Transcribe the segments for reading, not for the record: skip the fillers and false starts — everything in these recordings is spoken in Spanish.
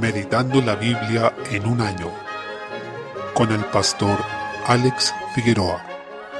Meditando la Biblia en un año, con el pastor Alex Figueroa.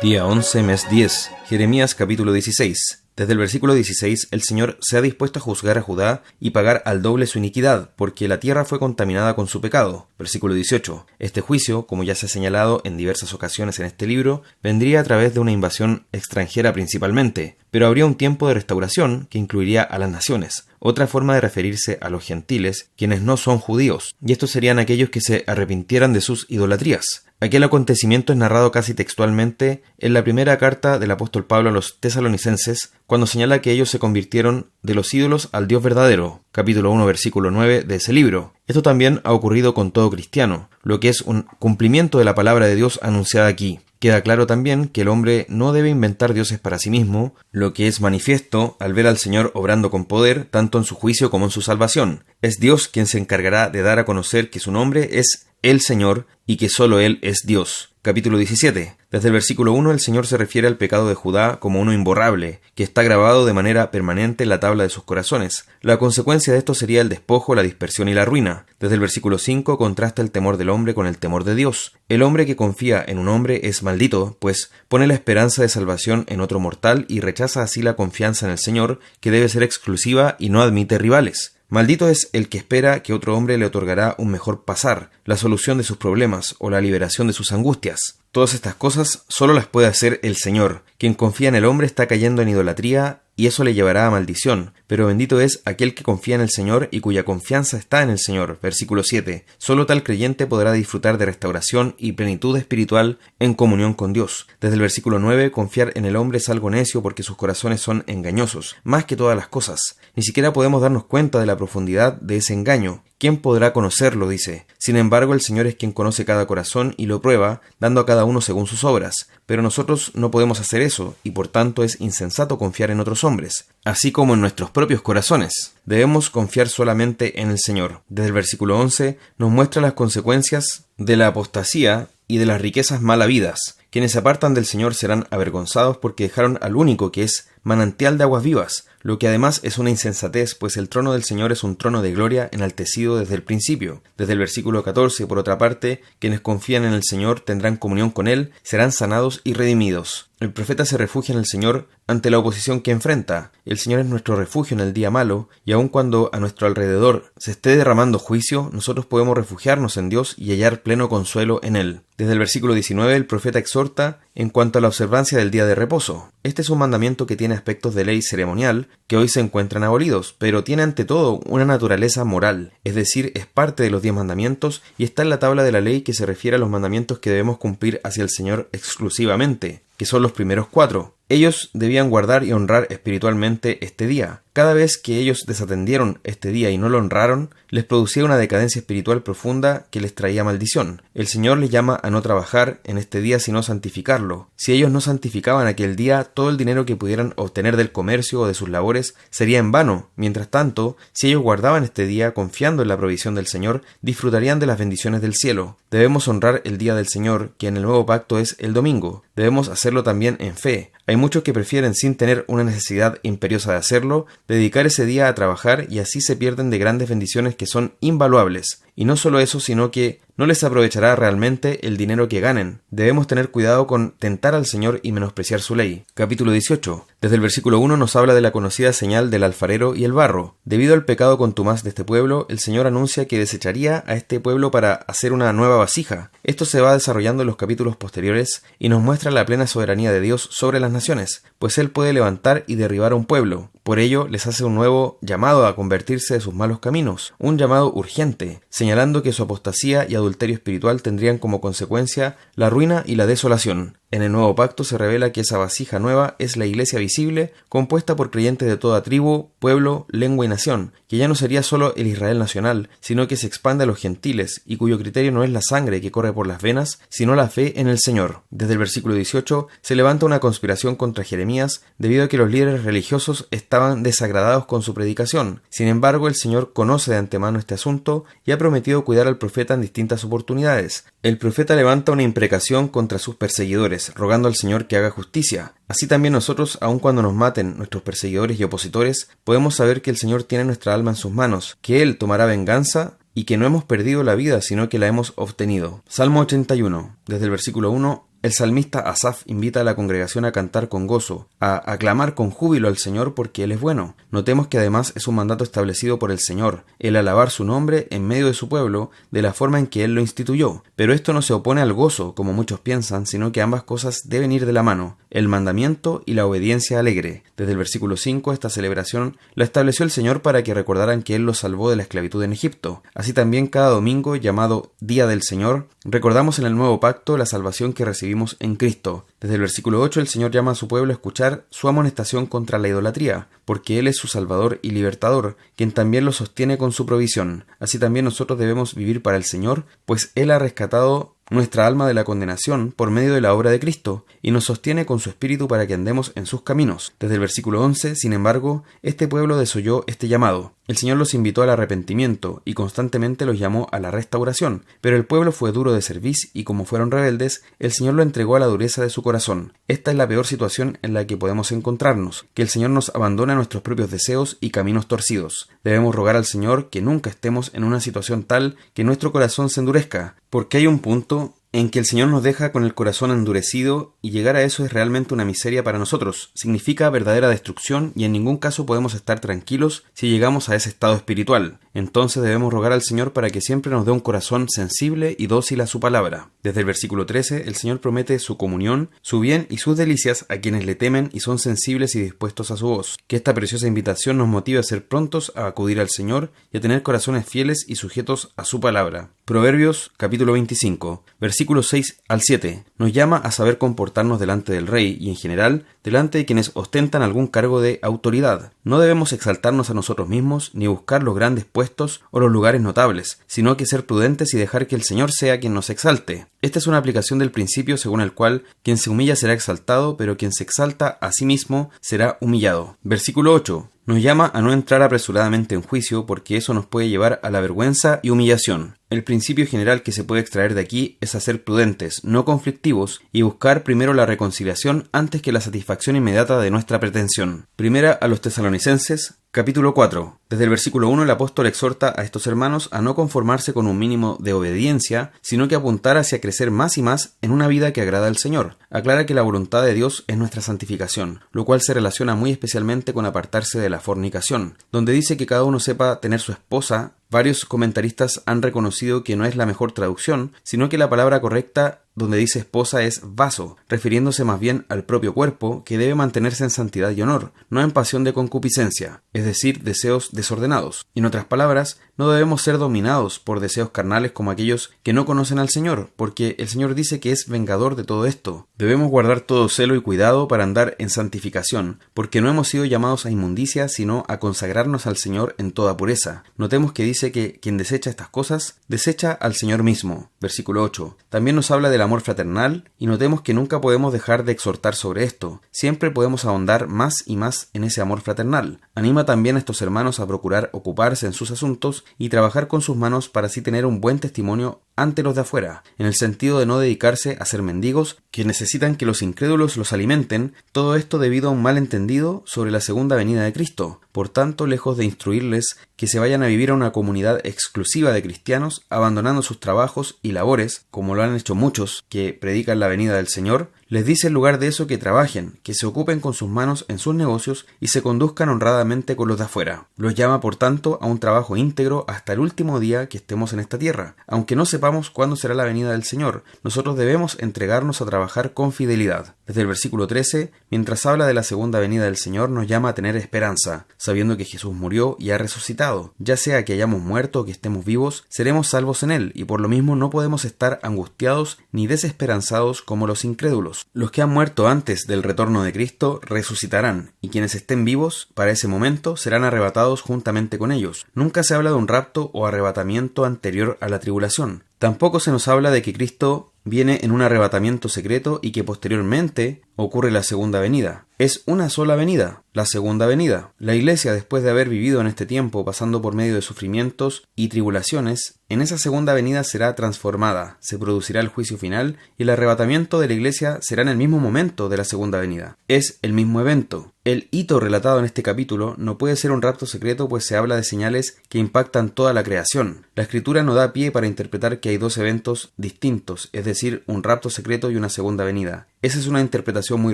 Día 11, mes 10, Jeremías capítulo 16. Desde el versículo 16, el Señor se ha dispuesto a juzgar a Judá y pagar al doble su iniquidad, porque la tierra fue contaminada con su pecado. Versículo 18. Este juicio, como ya se ha señalado en diversas ocasiones en este libro, vendría a través de una invasión extranjera principalmente, pero habría un tiempo de restauración que incluiría a las naciones, otra forma de referirse a los gentiles, quienes no son judíos, y estos serían aquellos que se arrepintieran de sus idolatrías. Aquel acontecimiento es narrado casi textualmente en la primera carta del apóstol Pablo a los tesalonicenses, cuando señala que ellos se convirtieron de los ídolos al Dios verdadero, capítulo 1, versículo 9 de ese libro. Esto también ha ocurrido con todo cristiano, lo que es un cumplimiento de la palabra de Dios anunciada aquí. Queda claro también que el hombre no debe inventar dioses para sí mismo, lo que es manifiesto al ver al Señor obrando con poder, tanto en su juicio como en su salvación. Es Dios quien se encargará de dar a conocer que su nombre es el Señor y que solo Él es Dios. Capítulo 17. Desde el versículo 1 el Señor se refiere al pecado de Judá como uno imborrable, que está grabado de manera permanente en la tabla de sus corazones. La consecuencia de esto sería el despojo, la dispersión y la ruina. Desde el versículo 5 contrasta el temor del hombre con el temor de Dios. El hombre que confía en un hombre es maldito, pues pone la esperanza de salvación en otro mortal y rechaza así la confianza en el Señor, que debe ser exclusiva y no admite rivales. Maldito es el que espera que otro hombre le otorgará un mejor pasar, la solución de sus problemas o la liberación de sus angustias. Todas estas cosas solo las puede hacer el Señor. Quien confía en el hombre está cayendo en idolatría y eso le llevará a maldición. Pero bendito es aquel que confía en el Señor y cuya confianza está en el Señor. Versículo 7. Solo tal creyente podrá disfrutar de restauración y plenitud espiritual en comunión con Dios. Desde el versículo 9, confiar en el hombre es algo necio porque sus corazones son engañosos, más que todas las cosas. Ni siquiera podemos darnos cuenta de la profundidad de ese engaño. ¿Quién podrá conocerlo?, dice. Sin embargo, el Señor es quien conoce cada corazón y lo prueba, dando a cada uno según sus obras. Pero nosotros no podemos hacer eso, y por tanto es insensato confiar en otros hombres, así como en nuestros propios corazones. Debemos confiar solamente en el Señor. Desde el versículo 11 nos muestra las consecuencias de la apostasía y de las riquezas mal habidas. Quienes se apartan del Señor serán avergonzados porque dejaron al único que es manantial de aguas vivas, lo que además es una insensatez, pues el trono del Señor es un trono de gloria enaltecido desde el principio. Desde el versículo 14, por otra parte, quienes confían en el Señor tendrán comunión con Él, serán sanados y redimidos. El profeta se refugia en el Señor ante la oposición que enfrenta. El Señor es nuestro refugio en el día malo, y aun cuando a nuestro alrededor se esté derramando juicio, nosotros podemos refugiarnos en Dios y hallar pleno consuelo en Él. Desde el versículo 19, el profeta exhorta en cuanto a la observancia del día de reposo. Este es un mandamiento que tiene aspectos de ley ceremonial que hoy se encuentran abolidos, pero tiene ante todo una naturaleza moral, es decir, es parte de los 10 mandamientos y está en la tabla de la ley que se refiere a los mandamientos que debemos cumplir hacia el Señor exclusivamente, que son los primeros 4. Ellos debían guardar y honrar espiritualmente este día. Cada vez que ellos desatendieron este día y no lo honraron, les producía una decadencia espiritual profunda que les traía maldición. El Señor les llama a no trabajar en este día sino santificarlo. Si ellos no santificaban aquel día, todo el dinero que pudieran obtener del comercio o de sus labores sería en vano. Mientras tanto, si ellos guardaban este día confiando en la provisión del Señor, disfrutarían de las bendiciones del cielo. Debemos honrar el día del Señor, que en el nuevo pacto es el domingo. Debemos hacerlo también en fe. Hay muchos que prefieren, sin tener una necesidad imperiosa de hacerlo, dedicar ese día a trabajar y así se pierden de grandes bendiciones que son invaluables. Y no solo eso, sino que no les aprovechará realmente el dinero que ganen. Debemos tener cuidado con tentar al Señor y menospreciar su ley. Capítulo 18. Desde el versículo 1 nos habla de la conocida señal del alfarero y el barro. Debido al pecado contumaz de este pueblo, el Señor anuncia que desecharía a este pueblo para hacer una nueva vasija. Esto se va desarrollando en los capítulos posteriores y nos muestra la plena soberanía de Dios sobre las naciones, pues Él puede levantar y derribar a un pueblo. Por ello, les hace un nuevo llamado a convertirse de sus malos caminos, un llamado urgente, señalando que su apostasía y adulterio espiritual tendrían como consecuencia la ruina y la desolación. En el nuevo pacto se revela que esa vasija nueva es la iglesia visible, compuesta por creyentes de toda tribu, pueblo, lengua y nación, que ya no sería solo el Israel nacional, sino que se expande a los gentiles, y cuyo criterio no es la sangre que corre por las venas, sino la fe en el Señor. Desde el versículo 18 se levanta una conspiración contra Jeremías, debido a que los líderes religiosos estaban desagradados con su predicación. Sin embargo, el Señor conoce de antemano este asunto y ha prometido cuidar al profeta en distintas oportunidades. El profeta levanta una imprecación contra sus perseguidores, opresores, rogando al Señor que haga justicia. Así también nosotros, aun cuando nos maten nuestros perseguidores y opositores, podemos saber que el Señor tiene nuestra alma en sus manos, que Él tomará venganza y que no hemos perdido la vida, sino que la hemos obtenido. Salmo 81, desde el versículo 1. El salmista Asaf invita a la congregación a cantar con gozo, a aclamar con júbilo al Señor porque Él es bueno. Notemos que además es un mandato establecido por el Señor, el alabar su nombre en medio de su pueblo de la forma en que Él lo instituyó. Pero esto no se opone al gozo, como muchos piensan, sino que ambas cosas deben ir de la mano, el mandamiento y la obediencia alegre. Desde el versículo 5, esta celebración la estableció el Señor para que recordaran que Él los salvó de la esclavitud en Egipto. Así también cada domingo, llamado Día del Señor, recordamos en el nuevo pacto la salvación que recibimos en Cristo. Desde el versículo 8 el Señor llama a su pueblo a escuchar su amonestación contra la idolatría, porque Él es su Salvador y Libertador, quien también lo sostiene con su provisión. Así también nosotros debemos vivir para el Señor, pues Él ha rescatado nuestra alma de la condenación por medio de la obra de Cristo, y nos sostiene con su espíritu para que andemos en sus caminos. Desde el versículo 11, sin embargo, este pueblo desoyó este llamado. El Señor los invitó al arrepentimiento y constantemente los llamó a la restauración, pero el pueblo fue duro de cerviz y como fueron rebeldes, el Señor lo entregó a la dureza de su corazón. Esta es la peor situación en la que podemos encontrarnos, que el Señor nos abandone a nuestros propios deseos y caminos torcidos. Debemos rogar al Señor que nunca estemos en una situación tal que nuestro corazón se endurezca, porque hay un punto en que el Señor nos deja con el corazón endurecido y llegar a eso es realmente una miseria para nosotros. Significa verdadera destrucción y en ningún caso podemos estar tranquilos si llegamos a ese estado espiritual. Entonces debemos rogar al Señor para que siempre nos dé un corazón sensible y dócil a su palabra. Desde el versículo 13, el Señor promete su comunión, su bien y sus delicias a quienes le temen y son sensibles y dispuestos a su voz. Que esta preciosa invitación nos motive a ser prontos a acudir al Señor y a tener corazones fieles y sujetos a su palabra. Proverbios capítulo 25, versículos 6 al 7, nos llama a saber comportarnos delante del rey y en general delante de quienes ostentan algún cargo de autoridad. No debemos exaltarnos a nosotros mismos ni buscar los grandes puestos o los lugares notables, sino que ser prudentes y dejar que el Señor sea quien nos exalte. Esta es una aplicación del principio según el cual quien se humilla será exaltado, pero quien se exalta a sí mismo será humillado. Versículo 8. Nos llama a no entrar apresuradamente en juicio porque eso nos puede llevar a la vergüenza y humillación. El principio general que se puede extraer de aquí es a ser prudentes, no conflictivos, y buscar primero la reconciliación antes que la satisfacción inmediata de nuestra pretensión. Primera a los Tesalonicenses, capítulo 4. Desde el versículo 1 el apóstol exhorta a estos hermanos a no conformarse con un mínimo de obediencia, sino que apuntar hacia crecer más y más en una vida que agrada al Señor. Aclara que la voluntad de Dios es nuestra santificación, lo cual se relaciona muy especialmente con apartarse de la fornicación, donde dice que cada uno sepa tener su esposa. Varios comentaristas han reconocido que no es la mejor traducción, sino que la palabra correcta donde dice esposa es vaso, refiriéndose más bien al propio cuerpo que debe mantenerse en santidad y honor, no en pasión de concupiscencia, es decir, deseos desordenados. En otras palabras, no debemos ser dominados por deseos carnales como aquellos que no conocen al Señor, porque el Señor dice que es vengador de todo esto. Debemos guardar todo celo y cuidado para andar en santificación, porque no hemos sido llamados a inmundicia, sino a consagrarnos al Señor en toda pureza. Notemos que dice que quien desecha estas cosas, desecha al Señor mismo. Versículo 8. También nos habla del amor fraternal, y notemos que nunca podemos dejar de exhortar sobre esto. Siempre podemos ahondar más y más en ese amor fraternal. Anima también a estos hermanos a procurar ocuparse en sus asuntos y trabajar con sus manos para así tener un buen testimonio ante los de afuera, en el sentido de no dedicarse a ser mendigos que necesitan que los incrédulos los alimenten, todo esto debido a un malentendido sobre la segunda venida de Cristo. Por tanto, lejos de instruirles que se vayan a vivir a una comunidad exclusiva de cristianos, abandonando sus trabajos y labores, como lo han hecho muchos que predican la venida del Señor, les dice en lugar de eso que trabajen, que se ocupen con sus manos en sus negocios y se conduzcan honradamente con los de afuera. Los llama, por tanto, a un trabajo íntegro hasta el último día que estemos en esta tierra. Aunque no sepamos cuándo será la venida del Señor, nosotros debemos entregarnos a trabajar con fidelidad. Desde el versículo 13, mientras habla de la segunda venida del Señor, nos llama a tener esperanza, sabiendo que Jesús murió y ha resucitado. Ya sea que hayamos muerto o que estemos vivos, seremos salvos en Él, y por lo mismo no podemos estar angustiados ni desesperanzados como los incrédulos. Los que han muerto antes del retorno de Cristo resucitarán, y quienes estén vivos para ese momento serán arrebatados juntamente con ellos. Nunca se habla de un rapto o arrebatamiento anterior a la tribulación. Tampoco se nos habla de que Cristo viene en un arrebatamiento secreto y que posteriormente ocurre la segunda venida. Es una sola venida, la segunda venida. La Iglesia, después de haber vivido en este tiempo pasando por medio de sufrimientos y tribulaciones, en esa segunda venida será transformada, se producirá el juicio final y el arrebatamiento de la Iglesia será en el mismo momento de la segunda venida. Es el mismo evento. El hito relatado en este capítulo no puede ser un rapto secreto, pues se habla de señales que impactan toda la creación. La Escritura no da pie para interpretar que hay dos eventos distintos, es decir, un rapto secreto y una segunda venida. Esa es una interpretación muy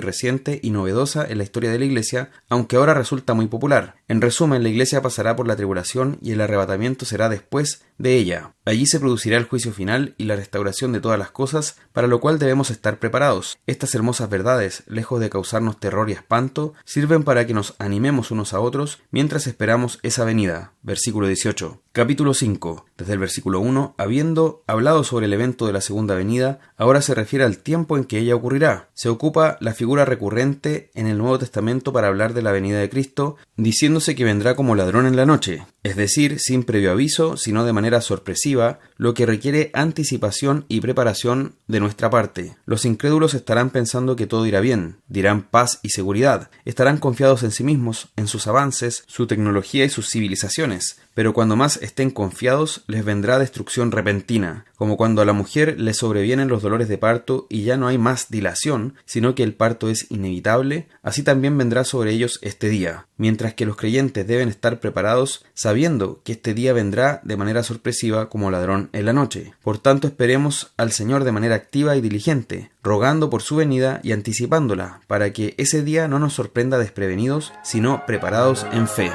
reciente y novedosa en la historia de la Iglesia, aunque ahora resulta muy popular. En resumen, la Iglesia pasará por la tribulación y el arrebatamiento será después de ella. Allí se producirá el juicio final y la restauración de todas las cosas, para lo cual debemos estar preparados. Estas hermosas verdades, lejos de causarnos terror y espanto, sirven para que nos animemos unos a otros mientras esperamos esa venida. Versículo 18. Capítulo 5. Desde el versículo 1, habiendo hablado sobre el evento de la segunda venida, ahora se refiere al tiempo en que ella ocurrirá. Se ocupa la figura recurrente en el Nuevo Testamento para hablar de la venida de Cristo, diciéndose que vendrá como ladrón en la noche, es decir, sin previo aviso, sino de manera sorpresiva, lo que requiere anticipación y preparación de nuestra parte. Los incrédulos estarán pensando que todo irá bien, dirán paz y seguridad, estarán confiados en sí mismos, en sus avances, su tecnología y sus civilizaciones, pero cuando más estén confiados les vendrá destrucción repentina, como cuando a la mujer le sobrevienen los dolores de parto y ya no hay más dilación, sino que el parto es inevitable, así también vendrá sobre ellos este día, mientras que los creyentes deben estar preparados sabiendo que este día vendrá de manera sorpresiva como ladrón en la noche. Por tanto, esperemos al Señor de manera activa y diligente, rogando por su venida y anticipándola, para que ese día no nos sorprenda desprevenidos, sino preparados en fe.